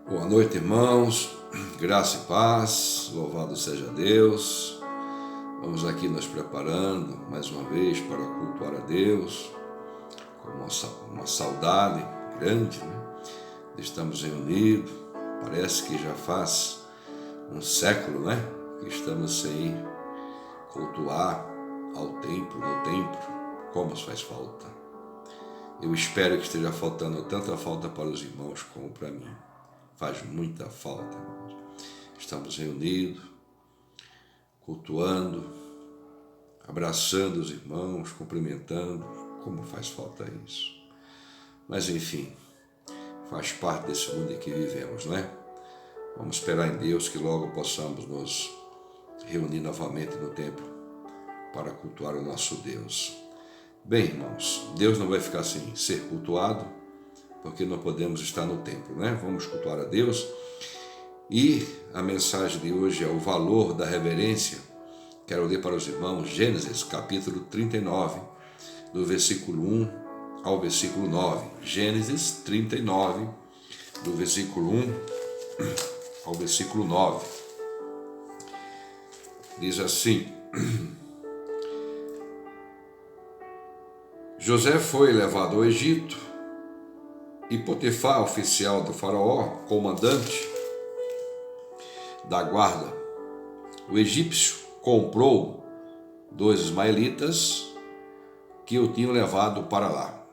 Boa noite, irmãos, graça e paz, louvado seja Deus. Vamos aqui nos preparando mais uma vez para cultuar a Deus, com uma saudade grande, né? Estamos reunidos, parece que já faz um século, né? Que estamos sem cultuar no templo, como faz falta. Eu espero que esteja faltando tanta falta para os irmãos como para mim. Faz muita falta, irmãos. Estamos reunidos, cultuando, abraçando os irmãos, cumprimentando, como faz falta isso. Mas enfim, faz parte desse mundo em que vivemos, não é? Vamos esperar em Deus que logo possamos nos reunir novamente no templo para cultuar o nosso Deus. Bem, irmãos, Deus não vai ficar sem ser cultuado, porque não podemos estar no templo, né? Vamos cultuar a Deus. E a mensagem de hoje é o valor da reverência. Quero ler para os irmãos Gênesis, capítulo 39, do versículo 1 ao versículo 9. Gênesis 39, do versículo 1 ao versículo 9. Diz assim: José foi levado ao Egito, e Potifar, oficial do faraó, comandante da guarda, o egípcio, comprou 2 ismaelitas que o tinham levado para lá.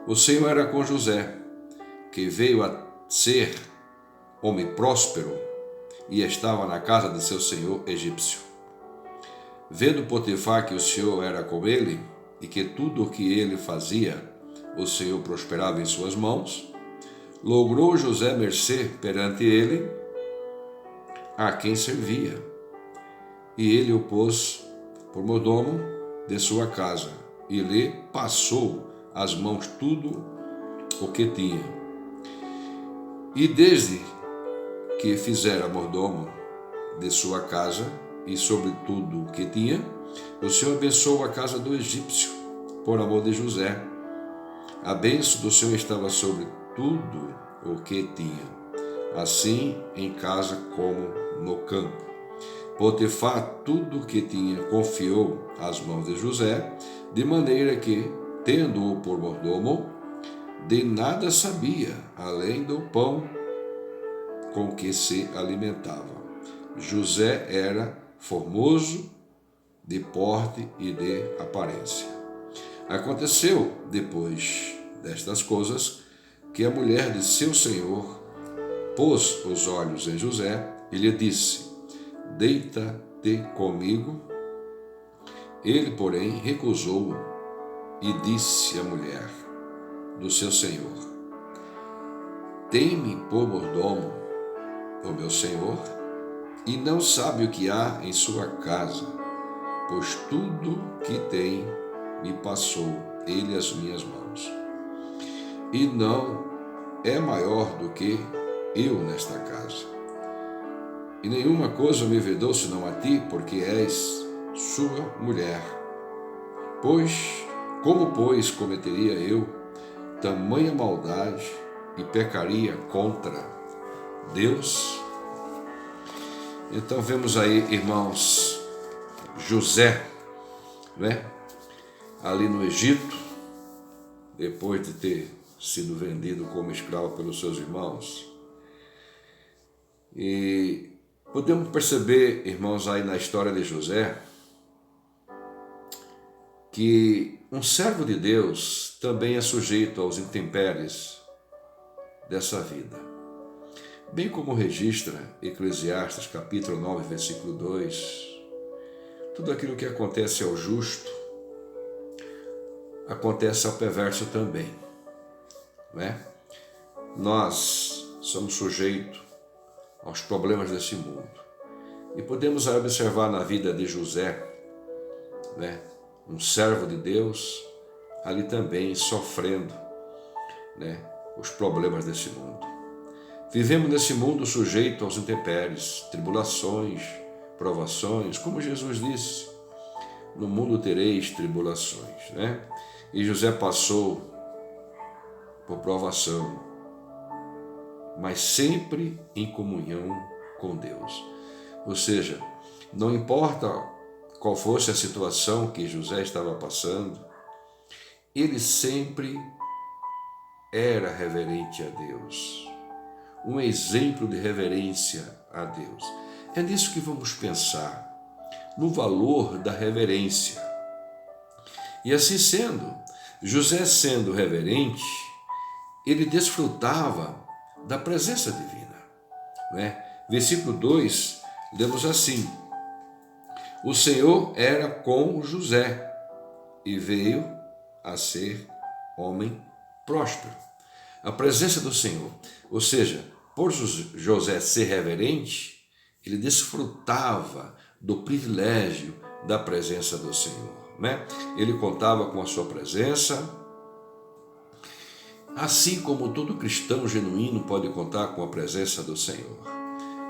O Senhor era com José, que veio a ser homem próspero e estava na casa de seu senhor egípcio. Vendo Potifar que o Senhor era com ele e que tudo o que ele fazia o Senhor prosperava em suas mãos, logrou José mercê perante ele, a quem servia, e ele o pôs por mordomo de sua casa, e lhe passou as mãos tudo o que tinha. E desde que fizera mordomo de sua casa, e sobre tudo o que tinha, o Senhor abençoou a casa do egípcio, por amor de José. A bênção do Senhor estava sobre tudo o que tinha, assim em casa como no campo. Potifar tudo o que tinha confiou às mãos de José, de maneira que, tendo-o por mordomo, de nada sabia, além do pão com que se alimentava. José era formoso de porte e de aparência. Aconteceu, depois destas coisas, que a mulher de seu senhor pôs os olhos em José e lhe disse: Deita-te comigo. Ele, porém, recusou e disse à mulher do seu senhor: Tem-me por mordomo o meu senhor, e não sabe o que há em sua casa, pois tudo que tem me passou ele as minhas mãos. E não é maior do que eu nesta casa. E nenhuma coisa me vedou senão a ti, porque és sua mulher. Como cometeria eu tamanha maldade e pecaria contra Deus? Então vemos aí, irmãos, José, né? Ali no Egito, depois de ter sido vendido como escravo pelos seus irmãos. E podemos perceber, irmãos, aí na história de José, que um servo de Deus também é sujeito aos intempéries dessa vida. Bem como registra Eclesiastes, capítulo 9, versículo 2, tudo aquilo que acontece ao justo, acontece ao perverso também, né? Nós somos sujeitos aos problemas desse mundo. E podemos observar na vida de José, né? Um servo de Deus, ali também sofrendo, né? Os problemas desse mundo. Vivemos nesse mundo sujeito aos intempéries, tribulações, provações, como Jesus disse: no mundo tereis tribulações, né? E José passou por provação, mas sempre em comunhão com Deus. Ou seja, não importa qual fosse a situação que José estava passando, ele sempre era reverente a Deus. Um exemplo de reverência a Deus. É nisso que vamos pensar, no valor da reverência. E assim sendo, José sendo reverente, ele desfrutava da presença divina. Né? Versículo 2, lemos assim: o Senhor era com José e veio a ser homem próspero. A presença do Senhor, ou seja, por José ser reverente, ele desfrutava do privilégio da presença do Senhor. Né? Ele contava com a sua presença, assim como todo cristão genuíno pode contar com a presença do Senhor.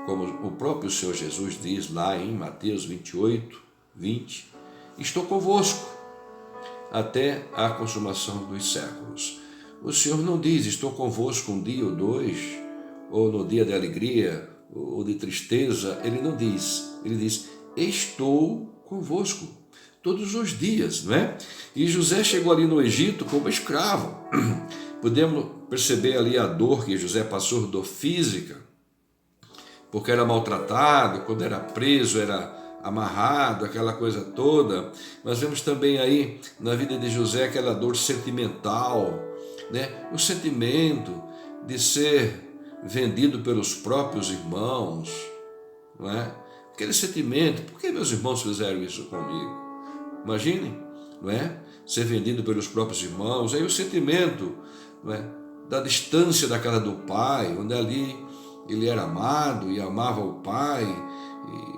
Como o próprio Senhor Jesus diz lá em Mateus 28, 20, estou convosco até a consumação dos séculos. O Senhor não diz, estou convosco um dia ou dois, ou no dia de alegria, ou de tristeza. Ele não diz, ele diz, estou convosco todos os dias, não é? E José chegou ali no Egito como escravo. Podemos perceber ali a dor que José passou, dor física, porque era maltratado, quando era preso, era amarrado, aquela coisa toda. Mas vemos também aí na vida de José aquela dor sentimental, né? O sentimento de ser vendido pelos próprios irmãos, não é? Aquele sentimento, por que meus irmãos fizeram isso comigo? Imaginem, não é? Ser vendido pelos próprios irmãos, aí o sentimento, não é? Da distância da casa do pai, onde ali ele era amado e amava o pai,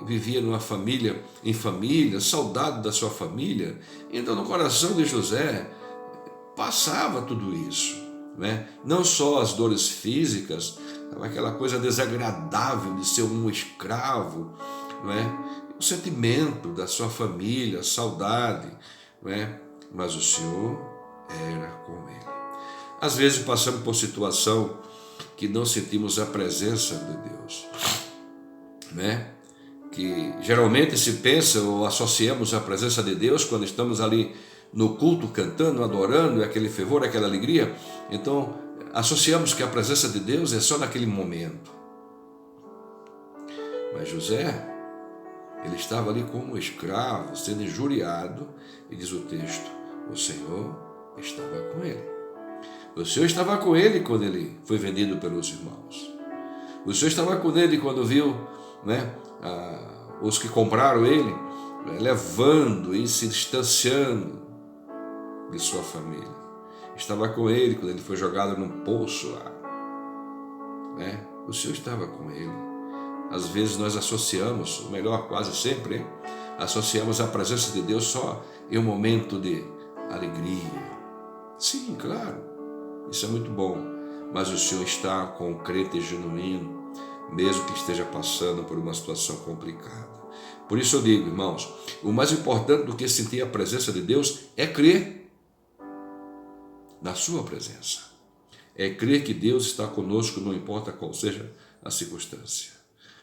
e vivia numa família, em família, saudade da sua família. Então no coração de José passava tudo isso, né? Não só as dores físicas, aquela coisa desagradável de ser um escravo, não é? O sentimento da sua família, a saudade, não é? Mas o Senhor era com ele. Às vezes passamos por situação que não sentimos a presença de Deus, né? Que geralmente se pensa ou associamos a presença de Deus quando estamos ali no culto, cantando, adorando, aquele fervor, aquela alegria. Então associamos que a presença de Deus é só naquele momento. Mas José, ele estava ali como escravo, sendo injuriado, e diz o texto, o Senhor estava com ele. O Senhor estava com ele quando ele foi vendido pelos irmãos. O Senhor estava com ele quando viu, né, os que compraram ele, né, levando e se distanciando de sua família. Estava com ele quando ele foi jogado num poço lá. Né? O Senhor estava com ele. Às vezes nós associamos, ou melhor, quase sempre, hein? Associamos a presença de Deus só em um momento de alegria. Sim, claro, isso é muito bom, mas o Senhor está com o crente genuíno, mesmo que esteja passando por uma situação complicada. Por isso eu digo, irmãos, o mais importante do que sentir a presença de Deus é crer na sua presença. É crer que Deus está conosco, não importa qual seja a circunstância.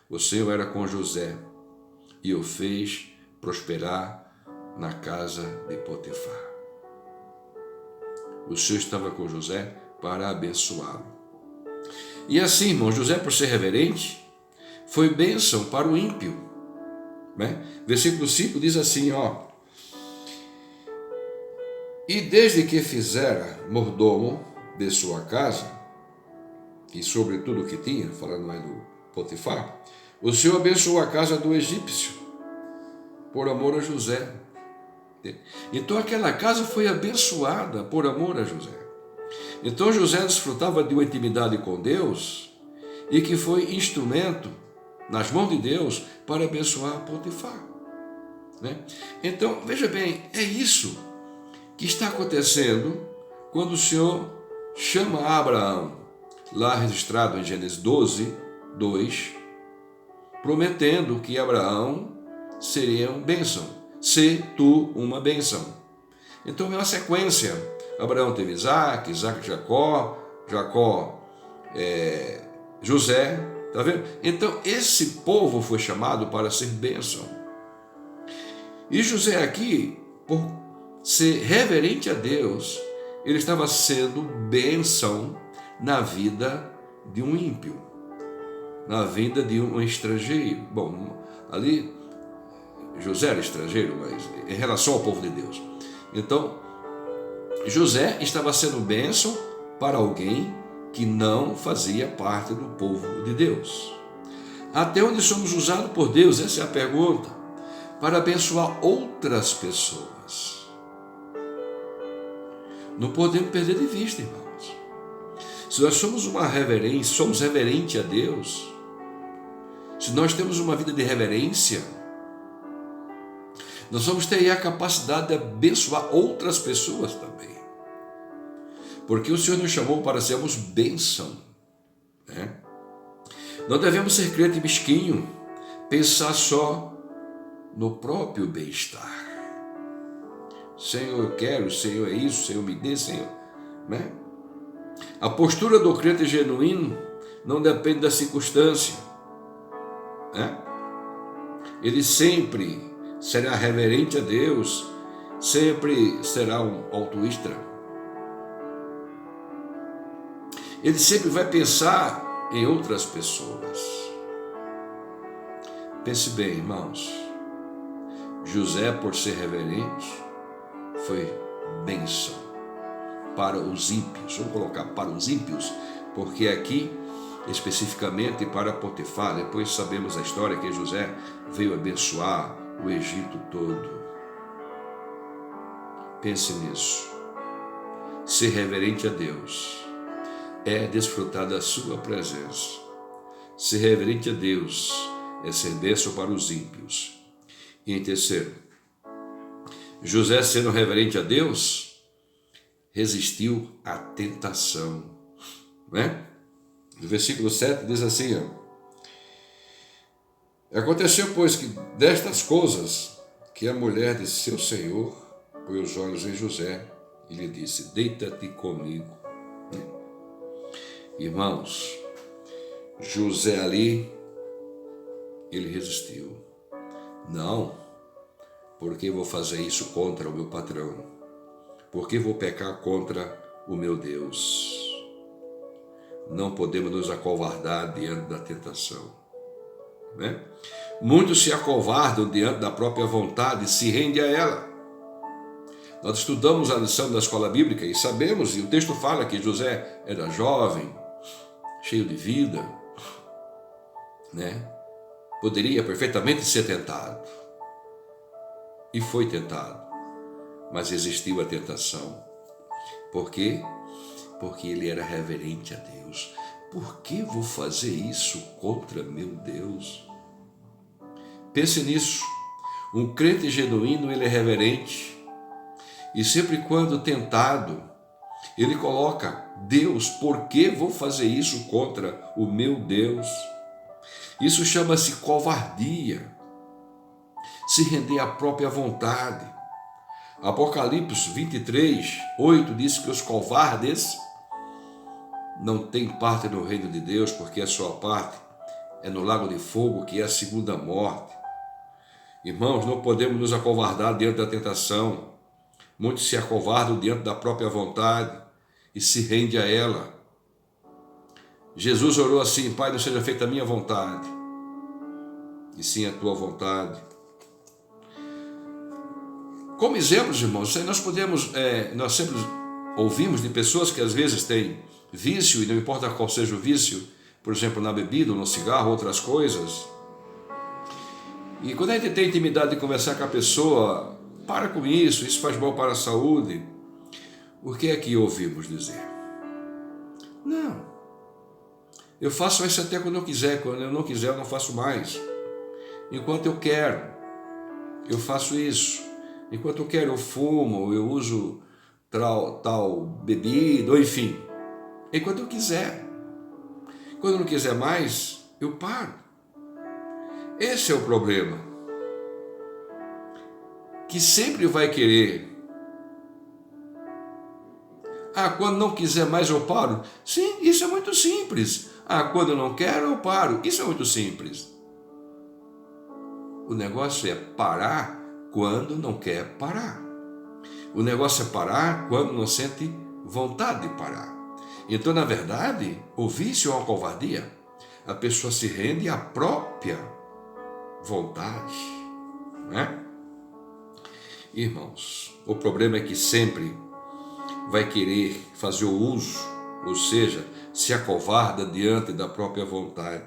O Senhor era com José e o fez prosperar na casa de Potifar. O Senhor estava com José para abençoá-lo. E assim, irmão, José, por ser reverente, foi bênção para o ímpio. Né? Versículo 5 diz assim, ó. E desde que fizera mordomo de sua casa, e sobre tudo o que tinha, falando aí do Potifar, o Senhor abençoou a casa do egípcio, por amor a José. Então aquela casa foi abençoada por amor a José. Então José desfrutava de uma intimidade com Deus e que foi instrumento nas mãos de Deus para abençoar Potifar. Né? Então, veja bem, é isso que está acontecendo quando o Senhor chama Abraão, lá registrado em Gênesis 12, 2, prometendo que Abraão seria uma bênção, se tu uma bênção. Então é uma sequência. Abraão teve Isaac, Isaac Jacó, Jacó José, tá vendo? Então esse povo foi chamado para ser bênção. E José aqui, por ser reverente a Deus, ele estava sendo bênção na vida de um ímpio, na vida de um estrangeiro. Bom, ali José era estrangeiro, mas em relação ao povo de Deus. Então, José estava sendo bênção para alguém que não fazia parte do povo de Deus. Até onde somos usados por Deus? Essa é a pergunta. Para abençoar outras pessoas. Não podemos perder de vista, irmãos. Se nós somos somos reverentes a Deus, se nós temos uma vida de reverência, nós vamos ter a capacidade de abençoar outras pessoas também. Porque o Senhor nos chamou para sermos bênção, né? Não devemos ser crente mesquinho, pensar só no próprio bem-estar. Senhor, eu quero, Senhor, é isso, Senhor, me dê, Senhor, né? A postura do crente genuíno não depende da circunstância, né? Ele sempre será reverente a Deus, sempre será um altruísta. Ele sempre vai pensar em outras pessoas. Pense bem, irmãos. José, por ser reverente, foi bênção para os ímpios. Vamos colocar para os ímpios, porque aqui, especificamente para Potifar, depois sabemos a história que José veio abençoar o Egito todo. Pense nisso. Ser reverente a Deus é desfrutar da sua presença. Ser reverente a Deus é ser bênção para os ímpios. E em terceiro, José, sendo reverente a Deus, resistiu à tentação, né? No versículo 7 diz assim, aconteceu, pois, que destas coisas, que a mulher de seu senhor pôs os olhos em José e lhe disse, deita-te comigo. Irmãos, José ali, ele resistiu. Não, porque vou fazer isso contra o meu patrão? Porque vou pecar contra o meu Deus? Não podemos nos acovardar diante da tentação, né? Muitos se acovardam diante da própria vontade e se rendem a ela. Nós estudamos a lição da escola bíblica e sabemos, e o texto fala que José era jovem, cheio de vida, né? Poderia perfeitamente ser tentado. E foi tentado, mas resistiu à tentação. Por quê? Porque ele era reverente a Deus. Por que vou fazer isso contra meu Deus? Pense nisso. Um crente genuíno, ele é reverente. E sempre quando tentado, ele coloca, Deus, por que vou fazer isso contra o meu Deus? Isso chama-se covardia. Se render à própria vontade. Apocalipse 23, 8 diz que os covardes não têm parte no reino de Deus, porque a sua parte é no lago de fogo, que é a segunda morte. Irmãos, não podemos nos acovardar diante da tentação. Muitos se acovardam diante da própria vontade e se rende a ela. Jesus orou assim, Pai, não seja feita a minha vontade, e sim a tua vontade. Como exemplos, irmãos, nós podemos, nós sempre ouvimos de pessoas que às vezes têm vício, e não importa qual seja o vício, por exemplo, na bebida, no cigarro, outras coisas. E quando a gente tem intimidade de conversar com a pessoa, para com isso, isso faz mal para a saúde. O que é que ouvimos dizer? Não, eu faço isso até quando eu quiser, quando eu não quiser eu não faço mais. Enquanto eu quero, eu faço isso. Enquanto eu quero, eu fumo, eu uso tal bebida, ou enfim. Enquanto eu quiser. Quando eu não quiser mais, eu paro. Esse é o problema. Que sempre vai querer Ah, quando não quiser mais eu paro. Sim, isso é muito simples. Ah, quando eu não quero eu paro. Isso é muito simples. O negócio é parar quando não quer parar. O negócio é parar quando não sente vontade de parar. Então, na verdade, o vício é uma covardia. A pessoa se rende à própria vontade, né? Irmãos, o problema é que sempre vai querer fazer o uso, ou seja, se acovarda diante da própria vontade.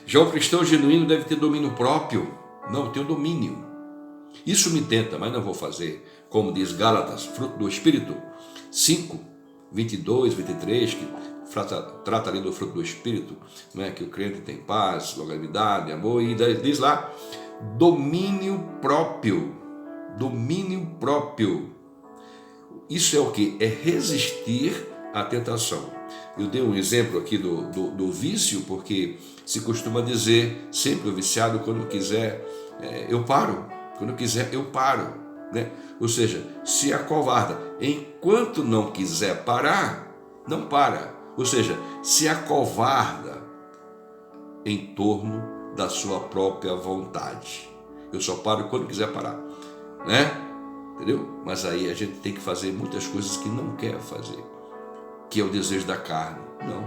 Já o cristão genuíno deve ter domínio próprio. Não, eu tenho domínio. Isso me tenta, mas não vou fazer. Como diz Gálatas, fruto do Espírito 5, 22, 23, que trata ali do fruto do Espírito, né, que o crente tem paz, longanimidade, amor, e diz lá, domínio próprio. Domínio próprio. Isso é o que? É resistir à tentação. Eu dei um exemplo aqui do vício, porque se costuma dizer sempre o viciado, quando quiser, eu paro. Quando quiser, eu paro. Né? Ou seja, se acovarda. Enquanto não quiser parar, não para. Ou seja, se acovarda em torno da sua própria vontade. Eu só paro quando quiser parar. Né? Entendeu? Mas aí a gente tem que fazer muitas coisas que não quer fazer, que é o desejo da carne. Não.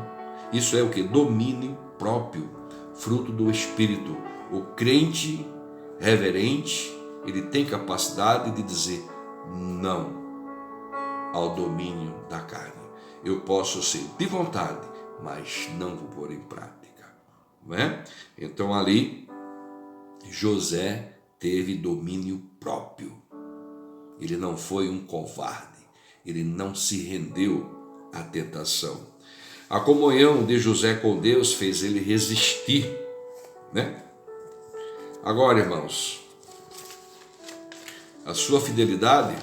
Isso é o que? Domínio próprio, fruto do Espírito. O crente reverente, ele tem capacidade de dizer não ao domínio da carne. Eu posso ser de vontade, mas não vou pôr em prática. Não é? Então ali, José teve domínio próprio. Ele não foi um covarde, ele não se rendeu à tentação. A comunhão de José com Deus fez ele resistir, né? Agora, irmãos, a sua fidelidade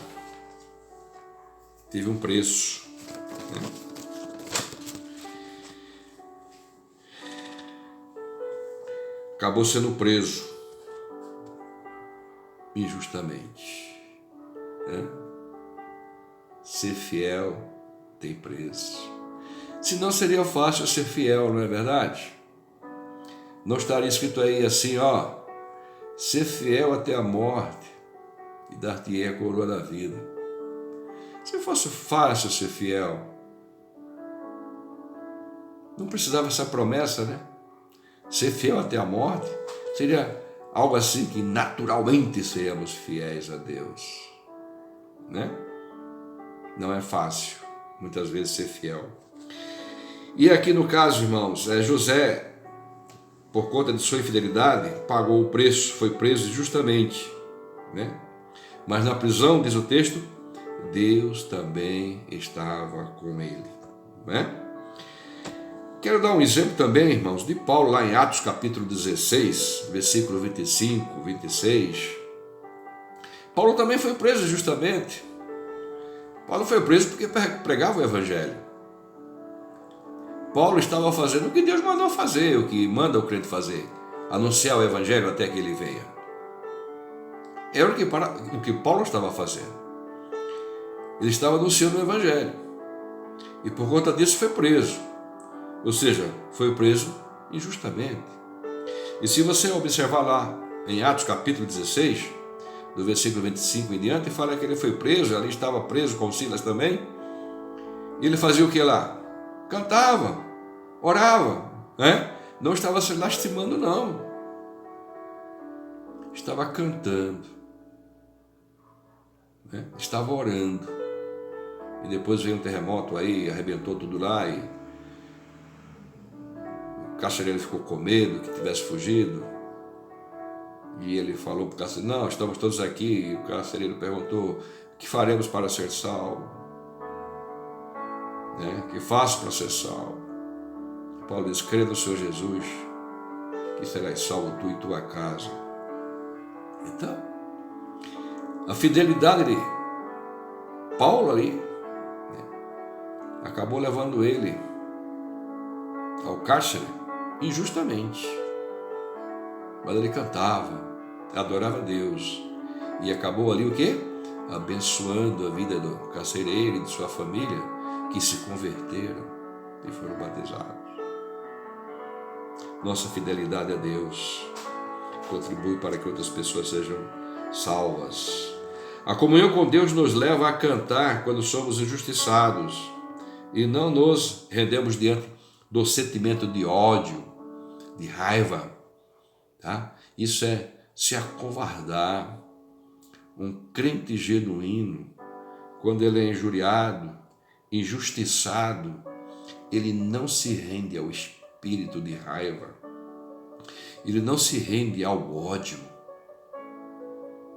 teve um preço, né? Acabou sendo preso injustamente. Ser fiel tem preço. Se não, seria fácil ser fiel, não é verdade? Não estaria escrito aí assim, ó, ser fiel até a morte e dar-te-ei a coroa da vida. Se fosse fácil ser fiel, não precisava essa promessa, né? Ser fiel até a morte seria algo assim que naturalmente seríamos fiéis a Deus. Né? Não é fácil, muitas vezes, ser fiel. E aqui no caso, irmãos, José, por conta de sua infidelidade, pagou o preço, foi preso injustamente, né? Mas na prisão, diz o texto, Deus também estava com ele, né? Quero dar um exemplo também, irmãos, de Paulo, lá em Atos capítulo 16, versículo 25, 26. Paulo também foi preso injustamente. Paulo foi preso porque pregava o Evangelho. Paulo estava fazendo o que Deus mandou fazer, o que manda o crente fazer, anunciar o Evangelho até que ele venha. Era o que Paulo estava fazendo. Ele estava anunciando o Evangelho. E por conta disso foi preso. Ou seja, foi preso injustamente. E se você observar lá em Atos capítulo 16, do versículo 25 em diante, fala que ele foi preso, ali estava preso com Silas também. E ele fazia o que lá? Cantava, orava, né? Não estava se lastimando, não. Estava cantando, né? Estava orando. E depois veio um terremoto aí, arrebentou tudo lá e o carcereiro ficou com medo que tivesse fugido. E ele falou para o carcereiro, não, estamos todos aqui. E o carcereiro perguntou, o que faremos para ser salvo? Né? Que faço para ser salvo? Paulo diz, crê no Senhor Jesus, que serás salvo tu e tua casa. Então, a fidelidade de Paulo ali, né, acabou levando ele ao cárcere injustamente. Mas ele cantava, adorava a Deus. E acabou ali o quê? abençoando a vida do carcereiro e de sua família, que se converteram e foram batizados. Nossa fidelidade a Deus contribui para que outras pessoas sejam salvas. A comunhão com Deus nos leva a cantar quando somos injustiçados e não nos rendemos diante do sentimento de ódio, de raiva. Tá? Isso é se acovardar. Um crente genuíno, quando ele é injuriado, injustiçado, ele não se rende ao espírito de raiva, ele não se rende ao ódio,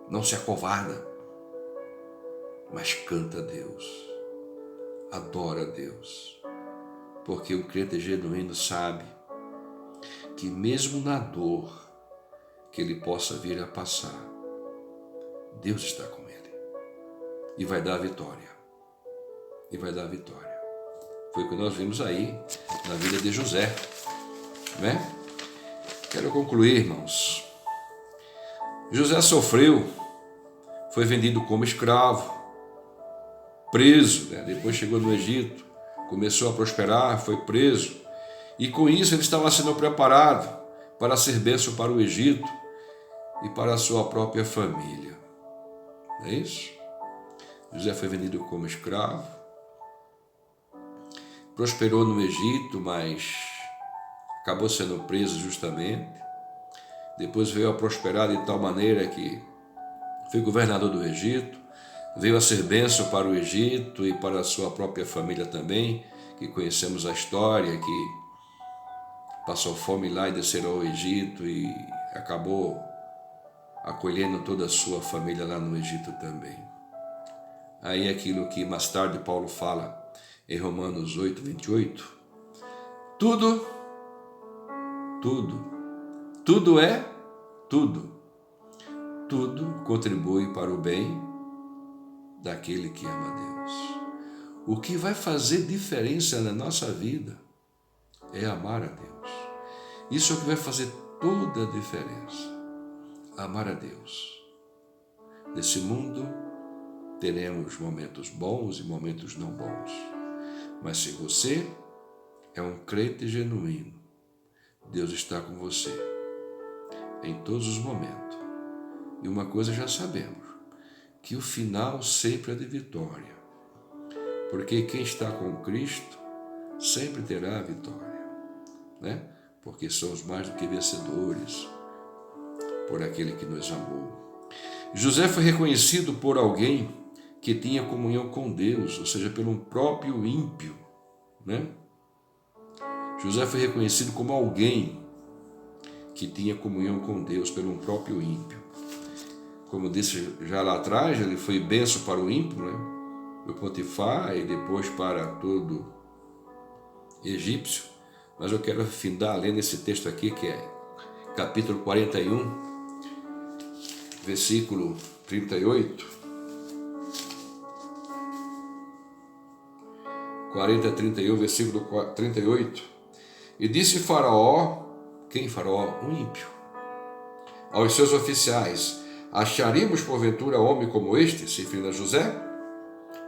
não se acovarda, mas canta a Deus, adora a Deus, porque o crente genuíno sabe que mesmo na dor que ele possa vir a passar, Deus está com ele e vai dar a vitória. E vai dar a vitória. Foi o que nós vimos aí na vida de José, né? Quero concluir, irmãos. José sofreu, foi vendido como escravo, preso, né? Depois chegou no Egito, começou a prosperar, foi preso. E com isso ele estava sendo preparado para ser bênção para o Egito e para a sua própria família. Não é isso? José foi vendido como escravo, prosperou no Egito, mas acabou sendo preso justamente. Depois veio a prosperar de tal maneira que foi governador do Egito, veio a ser bênção para o Egito e para a sua própria família também, que conhecemos a história, que passou fome lá e desceram ao Egito e acabou acolhendo toda a sua família lá no Egito também. Aí aquilo que mais tarde Paulo fala em Romanos 8, 28, tudo contribui para o bem daquele que ama a Deus. O que vai fazer diferença na nossa vida é amar a Deus. Isso é o que vai fazer toda a diferença. Amar a Deus. Nesse mundo teremos momentos bons e momentos não bons. Mas se você é um crente genuíno, Deus está com você em todos os momentos. E uma coisa já sabemos, que o final sempre é de vitória. Porque quem está com Cristo sempre terá a vitória, né? Porque somos mais do que vencedores por aquele que nos amou. José foi reconhecido por alguém que tinha comunhão com Deus, ou seja, pelo próprio ímpio, né? José foi reconhecido como alguém que tinha comunhão com Deus pelo próprio ímpio. Como disse já lá atrás, ele foi bênção para o ímpio, né? Do Potifar e depois para todo egípcio. Mas eu quero findar lendo esse texto aqui, que é capítulo 41, versículo 38. 40:31, versículo 38. E disse Faraó, quem Faraó? Um ímpio, aos seus oficiais: acharíamos porventura homem como este, se referindo a José,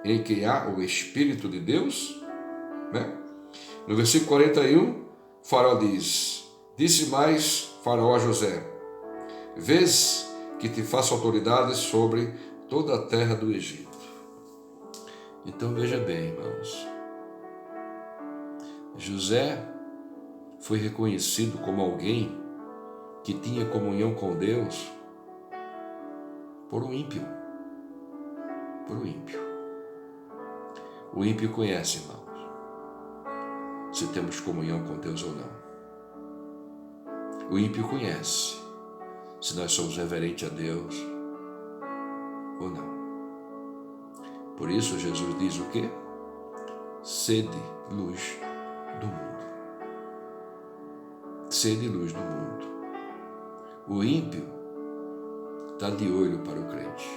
em que há o Espírito de Deus? Né? No versículo 41, Faraó diz: disse mais Faraó a José: vês que te faço autoridade sobre toda a terra do Egito. Então veja bem, irmãos, José foi reconhecido como alguém que tinha comunhão com Deus por um ímpio. Por um ímpio. O ímpio conhece, irmãos, se temos comunhão com Deus ou não. O ímpio conhece se nós somos reverentes a Deus ou não. Por isso Jesus diz o quê? Sede luz do mundo. Sede luz do mundo. O ímpio está de olho para o crente.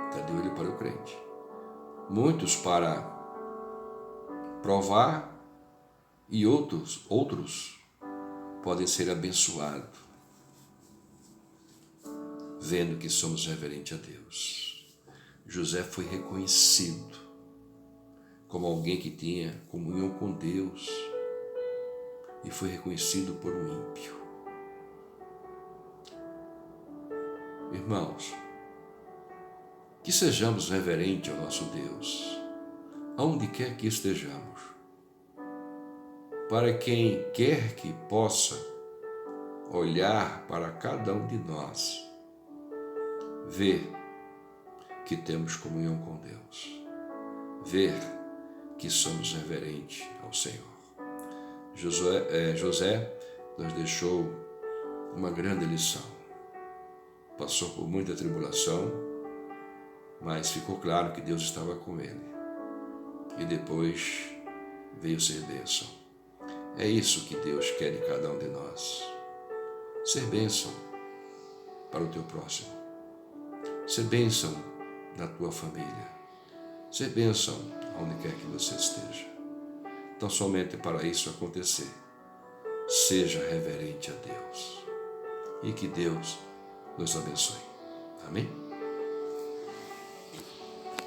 Está de olho para o crente. Muitos para provar e outros podem ser abençoados. vendo que somos reverentes a Deus. José foi reconhecido como alguém que tinha comunhão com Deus e foi reconhecido por um ímpio. Irmãos, que sejamos reverentes ao nosso Deus, aonde quer que estejamos, para quem quer que possa olhar para cada um de nós, ver que temos comunhão com Deus, ver que somos reverentes ao Senhor. José nos deixou uma grande lição. Passou por muita tribulação, mas ficou claro que Deus estava com ele. E depois veio ser bênção. É isso que Deus quer de cada um de nós. Ser bênção para o teu próximo. Ser bênção na tua família. Ser bênção onde quer que você esteja. Então, somente para isso acontecer, seja reverente a Deus. E que Deus nos abençoe. Amém?